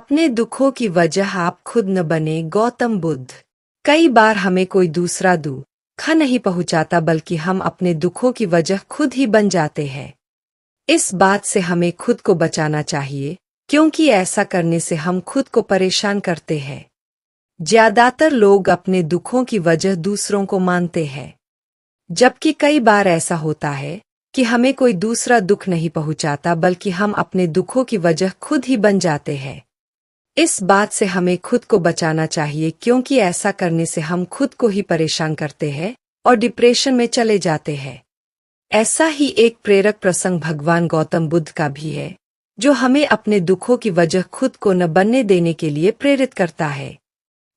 अपने दुखों की वजह आप खुद न बने। गौतम बुद्ध। कई बार हमें कोई दूसरा दुख नहीं पहुंचाता, बल्कि हम अपने दुखों की वजह खुद ही बन जाते हैं। इस बात से हमें खुद को बचाना चाहिए, क्योंकि ऐसा करने से हम खुद को परेशान करते हैं। ज्यादातर लोग अपने दुखों की वजह दूसरों को मानते हैं, जबकि कई बार ऐसा होता है कि हमें कोई दूसरा दुख नहीं पहुंचाता, बल्कि हम अपने दुखों की वजह खुद ही बन जाते हैं। इस बात से हमें खुद को बचाना चाहिए, क्योंकि ऐसा करने से हम खुद को ही परेशान करते हैं और डिप्रेशन में चले जाते हैं। ऐसा ही एक प्रेरक प्रसंग भगवान गौतम बुद्ध का भी है, जो हमें अपने दुखों की वजह खुद को न बनने देने के लिए प्रेरित करता है।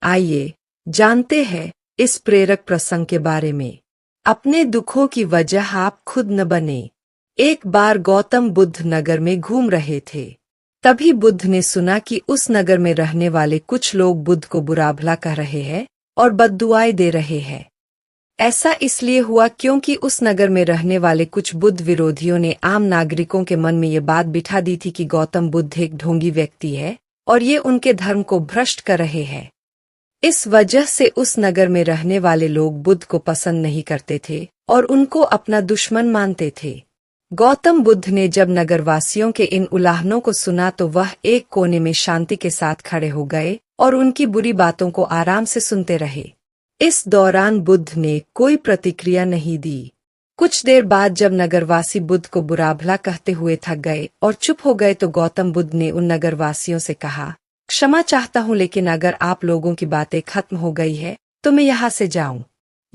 आइए जानते हैं इस प्रेरक प्रसंग के बारे में। अपने दुखों की वजह आप खुद न बने। एक बार गौतम बुद्ध नगर में घूम रहे थे। तभी बुद्ध ने सुना कि उस नगर में रहने वाले कुछ लोग बुद्ध को बुरा भला कह रहे हैं और बद्दुआएं दे रहे हैं। ऐसा इसलिए हुआ क्योंकि उस नगर में रहने वाले कुछ बुद्ध विरोधियों ने आम नागरिकों के मन में ये बात बिठा दी थी कि गौतम बुद्ध एक ढोंगी व्यक्ति है और ये उनके धर्म को भ्रष्ट कर रहे हैं। इस वजह से उस नगर में रहने वाले लोग बुद्ध को पसंद नहीं करते थे और उनको अपना दुश्मन मानते थे। गौतम बुद्ध ने जब नगरवासियों के इन उलाहनों को सुना तो वह एक कोने में शांति के साथ खड़े हो गए और उनकी बुरी बातों को आराम से सुनते रहे। इस दौरान बुद्ध ने कोई प्रतिक्रिया नहीं दी। कुछ देर बाद जब नगरवासी बुद्ध को बुरा भला कहते हुए थक गए और चुप हो गए तो गौतम बुद्ध ने उन नगरवासियों से कहा, क्षमा चाहता हूँ, लेकिन अगर आप लोगों की बातें खत्म हो गई है तो मैं यहाँ से जाऊं।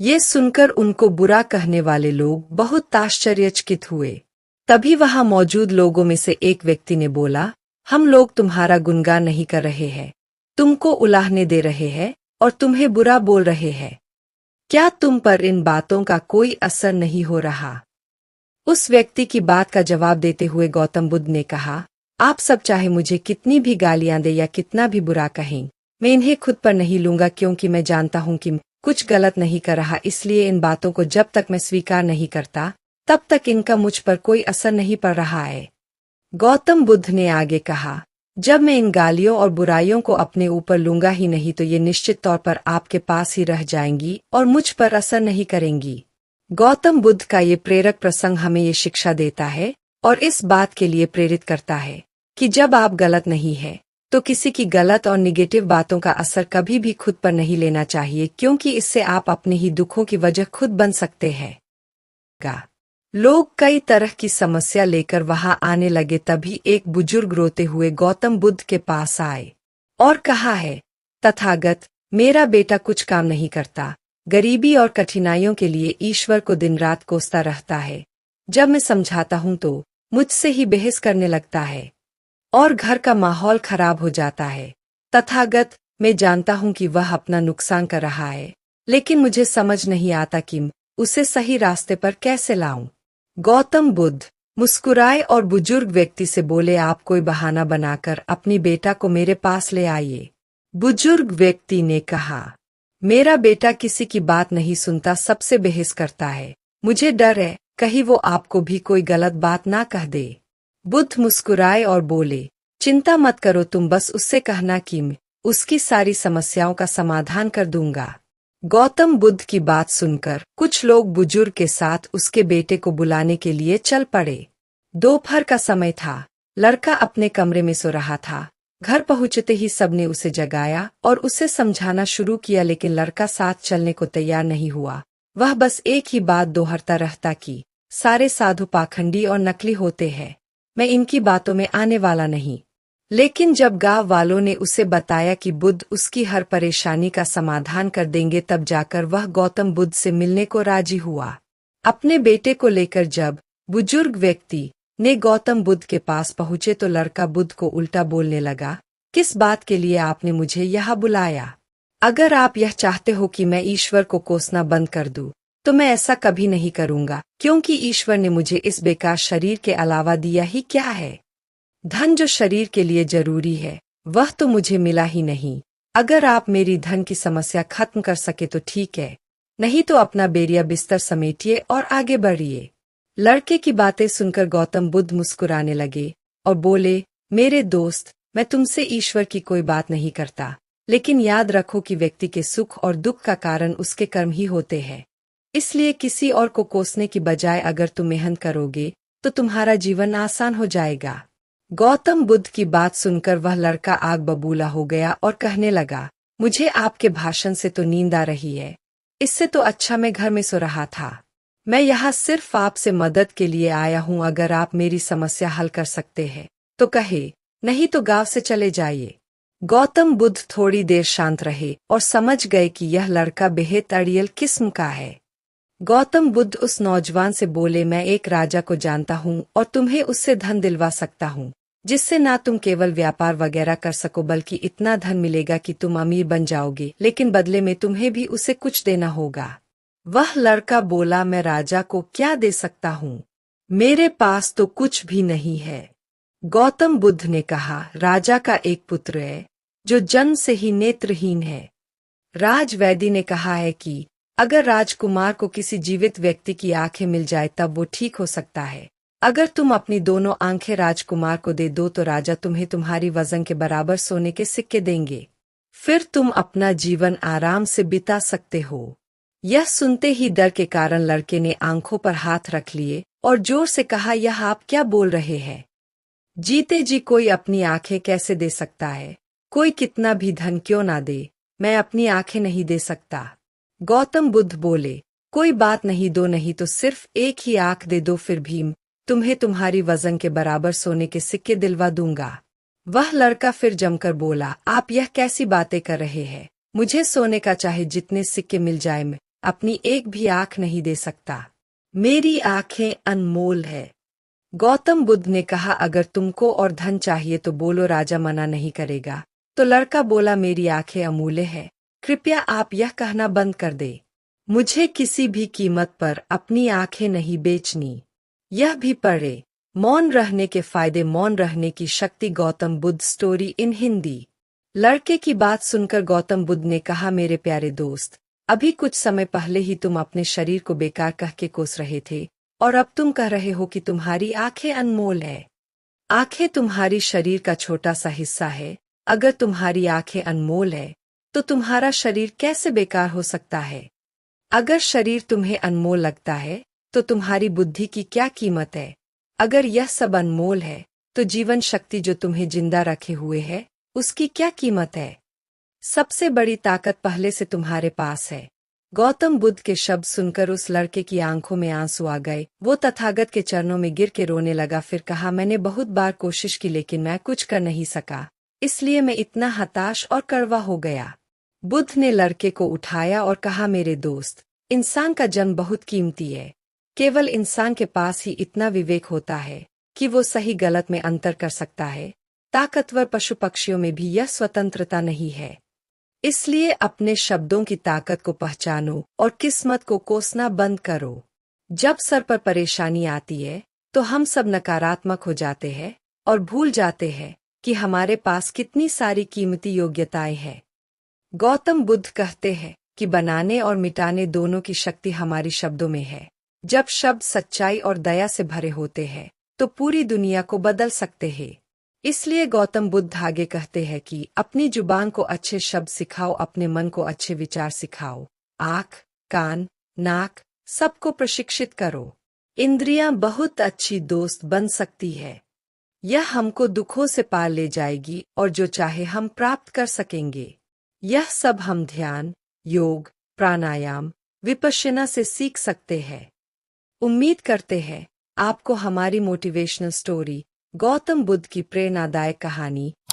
ये सुनकर उनको बुरा कहने वाले लोग बहुत आश्चर्यचकित हुए। तभी वहां मौजूद लोगों में से एक व्यक्ति ने बोला, हम लोग तुम्हारा गुणगान नहीं कर रहे हैं, तुमको उलाहने दे रहे हैं और तुम्हें बुरा बोल रहे हैं। क्या तुम पर इन बातों का कोई असर नहीं हो रहा? उस व्यक्ति की बात का जवाब देते हुए गौतम बुद्ध ने कहा, आप सब चाहे मुझे कितनी भी गालियां दे या कितना भी बुरा कहें, मैं इन्हें खुद पर नहीं लूंगा, क्योंकि मैं जानता हूं कि कुछ गलत नहीं कर रहा। इसलिए इन बातों को जब तक मैं स्वीकार नहीं करता तब तक इनका मुझ पर कोई असर नहीं पड़ रहा है। गौतम बुद्ध ने आगे कहा, जब मैं इन गालियों और बुराइयों को अपने ऊपर लूंगा ही नहीं तो ये निश्चित तौर पर आपके पास ही रह जाएंगी और मुझ पर असर नहीं करेंगी। गौतम बुद्ध का ये प्रेरक प्रसंग हमें ये शिक्षा देता है और इस बात के लिए प्रेरित करता है कि जब आप गलत नहीं है तो किसी की गलत और निगेटिव बातों का असर कभी भी खुद पर नहीं लेना चाहिए, क्योंकि इससे आप अपने ही दुखों की वजह खुद बन सकते हैं। लोग कई तरह की समस्या लेकर वहां आने लगे। तभी एक बुजुर्ग रोते हुए गौतम बुद्ध के पास आए और कहा है, तथागत, मेरा बेटा कुछ काम नहीं करता, गरीबी और कठिनाइयों के लिए ईश्वर को दिन रात कोसता रहता है। जब मैं समझाता हूं तो मुझसे ही बहस करने लगता है और घर का माहौल खराब हो जाता है। तथागत, मैं जानता हूं कि वह अपना नुकसान कर रहा है, लेकिन मुझे समझ नहीं आता कि उसे सही रास्ते पर कैसे लाऊं। गौतम बुद्ध मुस्कुराए और बुजुर्ग व्यक्ति से बोले, आप कोई बहाना बनाकर अपनी बेटा को मेरे पास ले आइए। बुजुर्ग व्यक्ति ने कहा, मेरा बेटा किसी की बात नहीं सुनता, सबसे बहस करता है, मुझे डर है कहीं वो आपको भी कोई गलत बात ना कह दे। बुद्ध मुस्कुराए और बोले, चिंता मत करो, तुम बस उससे कहना कि मैं उसकी सारी समस्याओं का समाधान कर दूंगा। गौतम बुद्ध की बात सुनकर कुछ लोग बुजुर्ग के साथ उसके बेटे को बुलाने के लिए चल पड़े। दोपहर का समय था। लड़का अपने कमरे में सो रहा था। घर पहुंचते ही सबने उसे जगाया और उसे समझाना शुरू किया, लेकिन लड़का साथ चलने को तैयार नहीं हुआ। वह बस एक ही बात दोहराता रहता कि सारे साधु पाखंडी और नकली होते हैं, मैं इनकी बातों में आने वाला नहीं। लेकिन जब गांव वालों ने उसे बताया कि बुद्ध उसकी हर परेशानी का समाधान कर देंगे, तब जाकर वह गौतम बुद्ध से मिलने को राजी हुआ। अपने बेटे को लेकर जब बुजुर्ग व्यक्ति ने गौतम बुद्ध के पास पहुंचे तो लड़का बुद्ध को उल्टा बोलने लगा, किस बात के लिए आपने मुझे यहाँ बुलाया? अगर आप यह चाहते हो कि मैं ईश्वर को कोसना बंद कर दूं, तो मैं ऐसा कभी नहीं करूंगा, क्योंकि ईश्वर ने मुझे इस बेकार शरीर के अलावा दिया ही क्या है। धन जो शरीर के लिए जरूरी है वह तो मुझे मिला ही नहीं। अगर आप मेरी धन की समस्या खत्म कर सके तो ठीक है, नहीं तो अपना बेरिया बिस्तर समेटिए और आगे बढ़िए। लड़के की बातें सुनकर गौतम बुद्ध मुस्कुराने लगे और बोले, मेरे दोस्त, मैं तुमसे ईश्वर की कोई बात नहीं करता, लेकिन याद रखो कि व्यक्ति के सुख और दुख का कारण उसके कर्म ही होते हैं। इसलिए किसी और को कोसने की बजाय अगर तुम मेहनत करोगे तो तुम्हारा जीवन आसान हो जाएगा। गौतम बुद्ध की बात सुनकर वह लड़का आग बबूला हो गया और कहने लगा, मुझे आपके भाषण से तो नींद आ रही है। इससे तो अच्छा मैं घर में सो रहा था। मैं यहाँ सिर्फ आपसे मदद के लिए आया हूँ। अगर आप मेरी समस्या हल कर सकते हैं तो कहे, नहीं तो गांव से चले जाइए। गौतम बुद्ध थोड़ी देर शांत रहे और समझ गए कि यह लड़का बेहद अड़ियल किस्म का है। गौतम बुद्ध उस नौजवान से बोले, मैं एक राजा को जानता हूँ और तुम्हें उससे धन दिलवा सकता हूँ, जिससे ना तुम केवल व्यापार वगैरह कर सको बल्कि इतना धन मिलेगा कि तुम अमीर बन जाओगे, लेकिन बदले में तुम्हें भी उसे कुछ देना होगा। वह लड़का बोला, मैं राजा को क्या दे सकता हूँ, मेरे पास तो कुछ भी नहीं है। गौतम बुद्ध ने कहा, राजा का एक पुत्र है जो जन्म से ही नेत्रहीन है। राजवैदी ने कहा है कि अगर राजकुमार को किसी जीवित व्यक्ति की आंखें मिल जाए तब वो ठीक हो सकता है। अगर तुम अपनी दोनों आंखें राजकुमार को दे दो तो राजा तुम्हें तुम्हारी वजन के बराबर सोने के सिक्के देंगे, फिर तुम अपना जीवन आराम से बिता सकते हो। यह सुनते ही डर के कारण लड़के ने आंखों पर हाथ रख लिए और जोर से कहा, यह आप क्या बोल रहे हैं? जीते जी कोई अपनी आंखें कैसे दे सकता है? कोई कितना भी धन क्यों ना दे, मैं अपनी आंखें नहीं दे सकता। गौतम बुद्ध बोले, कोई बात नहीं, दो नहीं तो सिर्फ एक ही आंख दे दो, फिर भी तुम्हें तुम्हारी वजन के बराबर सोने के सिक्के दिलवा दूंगा। वह लड़का फिर जमकर बोला, आप यह कैसी बातें कर रहे हैं? मुझे सोने का चाहे जितने सिक्के मिल जाए, मैं अपनी एक भी आंख नहीं दे सकता। मेरी आंखें अनमोल है। गौतम बुद्ध ने कहा, अगर तुमको और धन चाहिए तो बोलो, राजा मना नहीं करेगा। तो लड़का बोला, मेरी आंखें अमूल्य है, कृपया आप यह कहना बंद कर दे। मुझे किसी भी कीमत पर अपनी आंखें नहीं बेचनी। यह भी पढ़े, मौन रहने के फायदे, मौन रहने की शक्ति। Gautam Buddha story in Hindi. लड़के की बात सुनकर गौतम बुद्ध ने कहा, मेरे प्यारे दोस्त, अभी कुछ समय पहले ही तुम अपने शरीर को बेकार कह के कोस रहे थे और अब तुम कह रहे हो कि तुम्हारी आंखें अनमोल है। आंखें तुम्हारी शरीर का छोटा सा हिस्सा है। अगर तुम्हारी आंखें अनमोल है तो तुम्हारा शरीर कैसे बेकार हो सकता है? अगर शरीर तुम्हें अनमोल लगता है तो तुम्हारी बुद्धि की क्या कीमत है? अगर यह सब अनमोल है तो जीवन शक्ति जो तुम्हें जिंदा रखे हुए है उसकी क्या कीमत है? सबसे बड़ी ताकत पहले से तुम्हारे पास है। गौतम बुद्ध के शब्द सुनकर उस लड़के की आंखों में आंसू आ गए। वो तथागत के चरणों में गिर के रोने लगा। फिर कहा, मैंने बहुत बार कोशिश की लेकिन मैं कुछ कर नहीं सका, इसलिए मैं इतना हताश और कड़वा हो गया। बुद्ध ने लड़के को उठाया और कहा, मेरे दोस्त, इंसान का जन्म बहुत कीमती है। केवल इंसान के पास ही इतना विवेक होता है कि वो सही गलत में अंतर कर सकता है। ताकतवर पशु पक्षियों में भी यह स्वतंत्रता नहीं है। इसलिए अपने शब्दों की ताकत को पहचानो और किस्मत को कोसना बंद करो। जब सर पर परेशानी आती है तो हम सब नकारात्मक हो जाते हैं और भूल जाते हैं कि हमारे पास कितनी सारी कीमती योग्यताएं हैं। गौतम बुद्ध कहते हैं कि बनाने और मिटाने दोनों की शक्ति हमारी शब्दों में है। जब शब्द सच्चाई और दया से भरे होते हैं तो पूरी दुनिया को बदल सकते हैं। इसलिए गौतम बुद्ध आगे कहते हैं कि अपनी जुबान को अच्छे शब्द सिखाओ, अपने मन को अच्छे विचार सिखाओ। आँख, कान, नाक सबको प्रशिक्षित करो। इंद्रियां बहुत अच्छी दोस्त बन सकती है। यह हमको दुखों से पार ले जाएगी और जो चाहे हम प्राप्त कर सकेंगे। यह सब हम ध्यान, योग, प्राणायाम, विपश्यना से सीख सकते हैं। उम्मीद करते हैं आपको हमारी मोटिवेशनल स्टोरी गौतम बुद्ध की प्रेरणादायक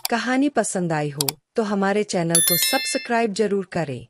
कहानी पसंद आई हो तो हमारे चैनल को सब्सक्राइब जरूर करें।